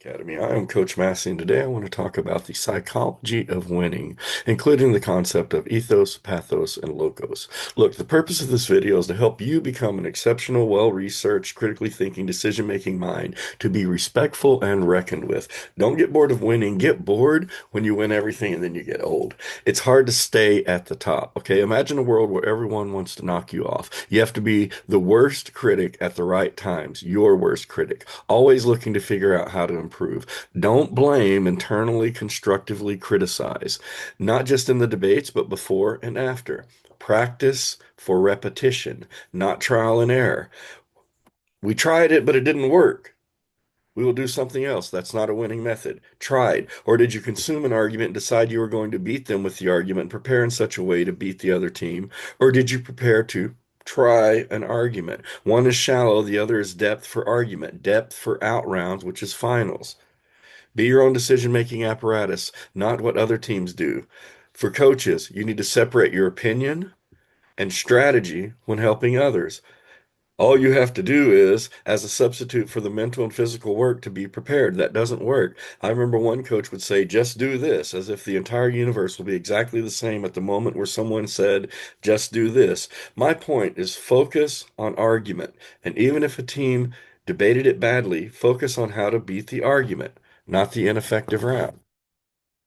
Academy. I am Coach Massey, and today I want to talk about the psychology of winning, including the concept of ethos, pathos, and logos. Look, the purpose of this video is to help you become an exceptional, well-researched, critically thinking, decision-making mind to be respectful and reckoned with. Don't get bored of winning. Get bored when you win everything and then you get old. It's hard to stay at the top, okay? Imagine a world where everyone wants to knock you off. You have to be the worst critic at the right times, your worst critic, always looking to figure out how to improve. Don't blame, internally constructively criticize, not just in the debates, but before and after. Practice for repetition, not trial and error. We tried it, but it didn't work. We will do something else. That's not a winning method. Tried. Or did you consume an argument and decide you were going to beat them with the argument and prepare in such a way to beat the other team? Or did you prepare to try an argument? One is shallow, the other is depth for argument, depth for out rounds, which is finals. Be your own decision-making apparatus, not what other teams do. For coaches, you need to separate your opinion and strategy when helping others. All you have to do is, as a substitute for the mental and physical work, to be prepared. That doesn't work. I remember one coach would say, just do this, as if the entire universe will be exactly the same at the moment where someone said, just do this. My point is focus on argument. And even if a team debated it badly, focus on how to beat the argument, not the ineffective route.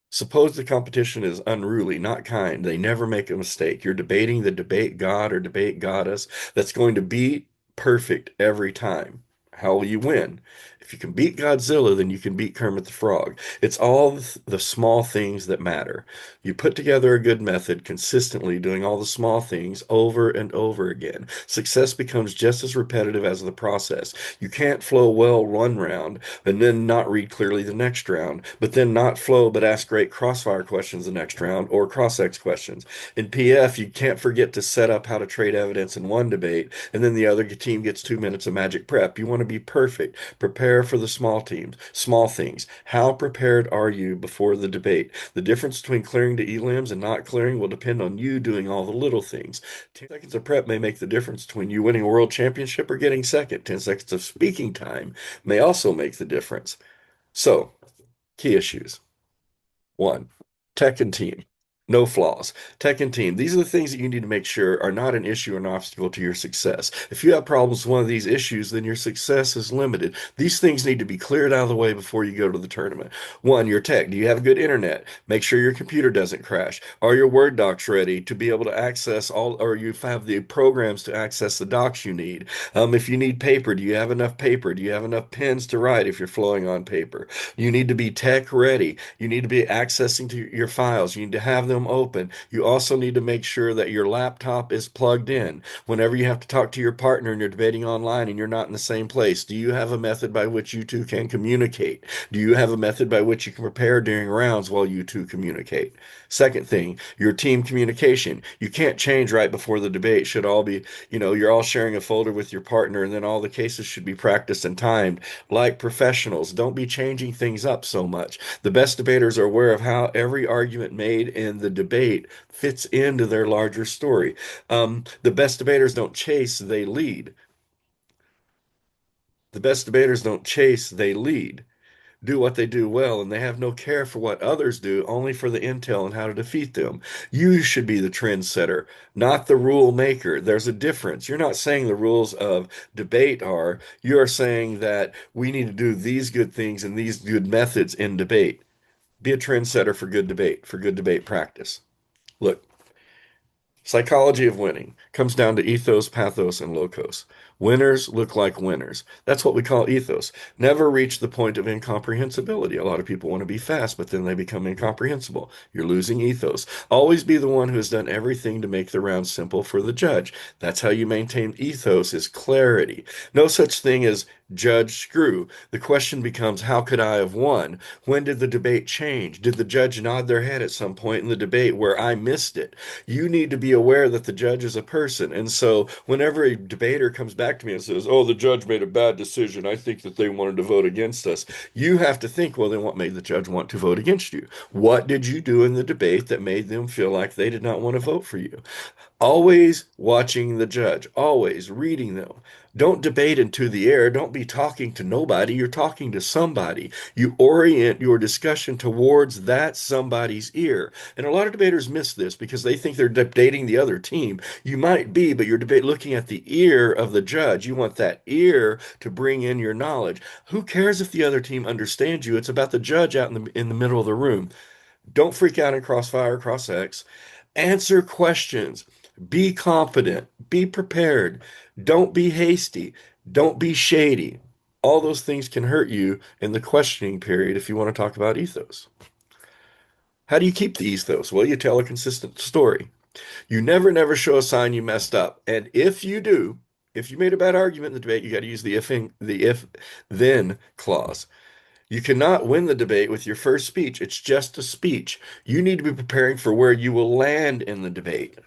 Suppose the competition is unruly, not kind. They never make a mistake. You're debating the debate god or debate goddess that's going to be perfect every time. How will you win? If you can beat Godzilla, then you can beat Kermit the Frog. It's all the small things that matter. You put together a good method consistently, doing all the small things over and over again. Success becomes just as repetitive as the process. You can't flow well one round and then not read clearly the next round, but then not flow but ask great crossfire questions the next round or cross-ex questions. In PF, you can't forget to set up how to trade evidence in one debate, and then the other team gets 2 minutes of magic prep. You want to be perfect. Prepare for the small teams, small things. How prepared are you before the debate? The difference between clearing the elims and not clearing will depend on you doing all the little things. 10 seconds of prep may make the difference between you winning a world championship or getting second. 10 seconds of speaking time may also make the difference. So, key issues. One, tech and team. No flaws. Tech and team. These are the things that you need to make sure are not an issue or an obstacle to your success. If you have problems with one of these issues, then your success is limited. These things need to be cleared out of the way before you go to the tournament. One, your tech. Do you have good internet? Make sure your computer doesn't crash. Are your Word docs ready to be able to access all, or you have the programs to access the docs you need? If you need paper, do you have enough paper? Do you have enough pens to write if you're flowing on paper? You need to be tech ready. You need to be accessing to your files. You need to have them open. You also need to make sure that your laptop is plugged in. Whenever you have to talk to your partner and you're debating online and you're not in the same place, do you have a method by which you two can communicate? Do you have a method by which you can prepare during rounds while you two communicate? Second thing, your team communication. You can't change right before the debate. Should all be, you're all sharing a folder with your partner and then all the cases should be practiced and timed like professionals. Don't be changing things up so much. The best debaters are aware of how every argument made in the debate fits into their larger story. The best debaters don't chase, they lead. The best debaters don't chase, they lead. Do what they do well, and they have no care for what others do, only for the intel and how to defeat them. You should be the trendsetter, not the rule maker. There's a difference. You're not saying the rules of debate are, you are saying that we need to do these good things and these good methods in debate. Be a trendsetter for good debate practice. Look, psychology of winning comes down to ethos, pathos, and logos. Winners look like winners. That's what we call ethos. Never reach the point of incomprehensibility. A lot of people want to be fast, but then they become incomprehensible. You're losing ethos. Always be the one who has done everything to make the round simple for the judge. That's how you maintain ethos is clarity. No such thing as judge screw. The question becomes, how could I have won? When did the debate change? Did the judge nod their head at some point in the debate where I missed it? You need to be aware that the judge is a person. And so whenever a debater comes back to me and says, oh, the judge made a bad decision, I think that they wanted to vote against us, you have to think, well, then what made the judge want to vote against you? What did you do in the debate that made them feel like they did not want to vote for you? Always watching the judge, always reading them. Don't debate into the air. Don't be talking to nobody. You're talking to somebody. You orient your discussion towards that somebody's ear. And a lot of debaters miss this because they think they're debating the other team. You might be, but you're debate looking at the ear of the judge. You want that ear to bring in your knowledge. Who cares if the other team understands you? It's about the judge out in the middle of the room. Don't freak out in crossfire, cross X. Answer questions. Be confident. Be prepared. Don't be hasty. Don't be shady. All those things can hurt you in the questioning period if you want to talk about ethos. How do you keep the ethos? Well, you tell a consistent story. You never show a sign you messed up. And if you do, if you made a bad argument in the debate, you got to use the if then clause. You cannot win the debate with your first speech. It's just a speech. You need to be preparing for where you will land in the debate.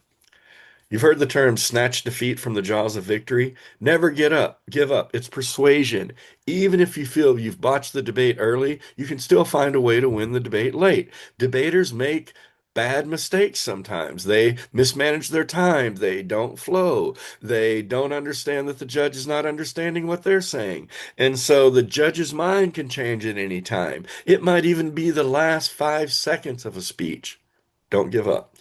You've heard the term snatch defeat from the jaws of victory. Never give up. It's persuasion. Even if you feel you've botched the debate early, you can still find a way to win the debate late. Debaters make bad mistakes sometimes. They mismanage their time. They don't flow. They don't understand that the judge is not understanding what they're saying. And so the judge's mind can change at any time. It might even be the last 5 seconds of a speech. Don't give up.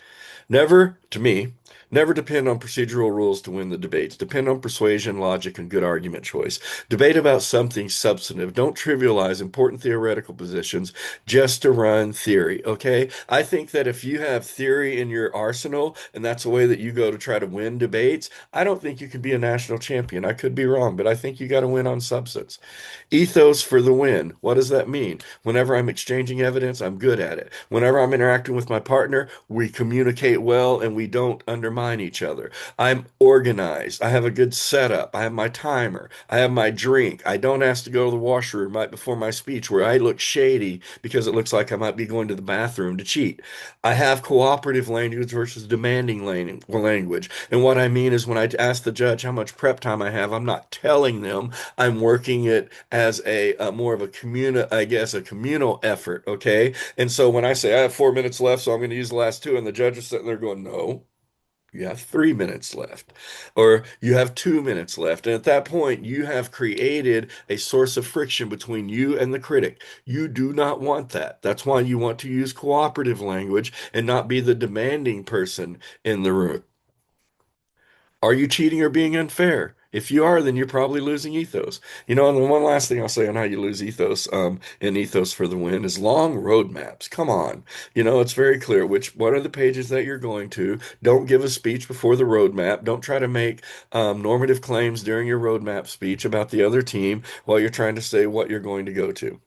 Never, to me, never depend on procedural rules to win the debates. Depend on persuasion, logic, and good argument choice. Debate about something substantive. Don't trivialize important theoretical positions just to run theory, okay? I think that if you have theory in your arsenal and that's the way that you go to try to win debates, I don't think you can be a national champion. I could be wrong, but I think you got to win on substance. Ethos for the win. What does that mean? Whenever I'm exchanging evidence, I'm good at it. Whenever I'm interacting with my partner, we communicate well and we don't undermine each other. I'm organized. I have a good setup. I have my timer. I have my drink. I don't ask to go to the washroom right before my speech where I look shady because it looks like I might be going to the bathroom to cheat. I have cooperative language versus demanding language. And what I mean is when I ask the judge how much prep time I have, I'm not telling them. I'm working it as a more of a I guess, a communal effort. Okay. And so when I say I have 4 minutes left, so I'm going to use the last two, and the judge is sitting there going, no, you have 3 minutes left, or you have 2 minutes left. And at that point, you have created a source of friction between you and the critic. You do not want that. That's why you want to use cooperative language and not be the demanding person in the room. Are you cheating or being unfair? If you are, then you're probably losing ethos. And the one last thing I'll say on how you lose ethos, in ethos for the win is long roadmaps. Come on. It's very clear what are the pages that you're going to. Don't give a speech before the roadmap. Don't try to make normative claims during your roadmap speech about the other team while you're trying to say what you're going to go to.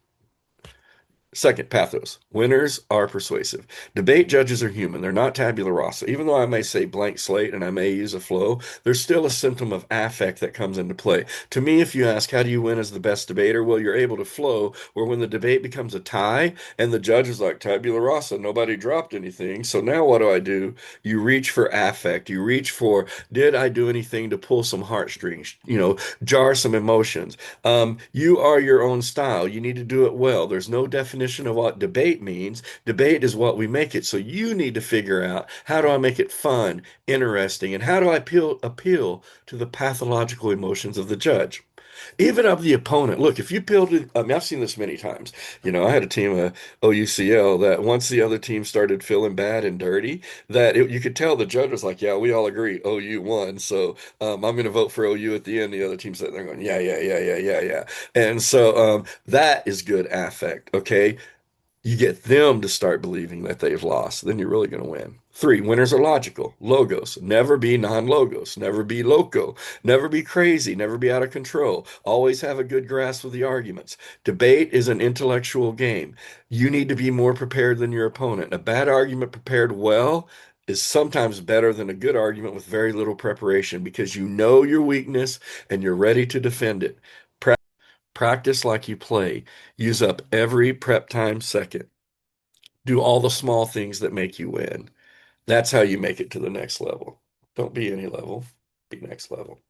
Second, pathos. Winners are persuasive. Debate judges are human. They're not tabula rasa. Even though I may say blank slate and I may use a flow, there's still a symptom of affect that comes into play. To me, if you ask, how do you win as the best debater? Well, you're able to flow, where when the debate becomes a tie and the judge is like, tabula rasa, nobody dropped anything. So now what do? You reach for affect. You reach for, did I do anything to pull some heartstrings, jar some emotions? You are your own style. You need to do it well. There's no definition of what debate means. Debate is what we make it. So you need to figure out, how do I make it fun, interesting, and how do I appeal to the pathological emotions of the judge? Even of the opponent. Look, if you appeal to, I mean, I've seen this many times. I had a team, OUCL, that once the other team started feeling bad and dirty, you could tell the judge was like, yeah, we all agree OU won. So I'm going to vote for OU at the end. The other team sitting there going, yeah, yeah, yeah, yeah, yeah, yeah. And so that is good affect. Okay. You get them to start believing that they've lost, then you're really going to win. Three, winners are logical. Logos. Never be non-logos. Never be loco. Never be crazy. Never be out of control. Always have a good grasp of the arguments. Debate is an intellectual game. You need to be more prepared than your opponent. A bad argument prepared well is sometimes better than a good argument with very little preparation because you know your weakness and you're ready to defend it. Practice like you play. Use up every prep time second. Do all the small things that make you win. That's how you make it to the next level. Don't be any level, be next level.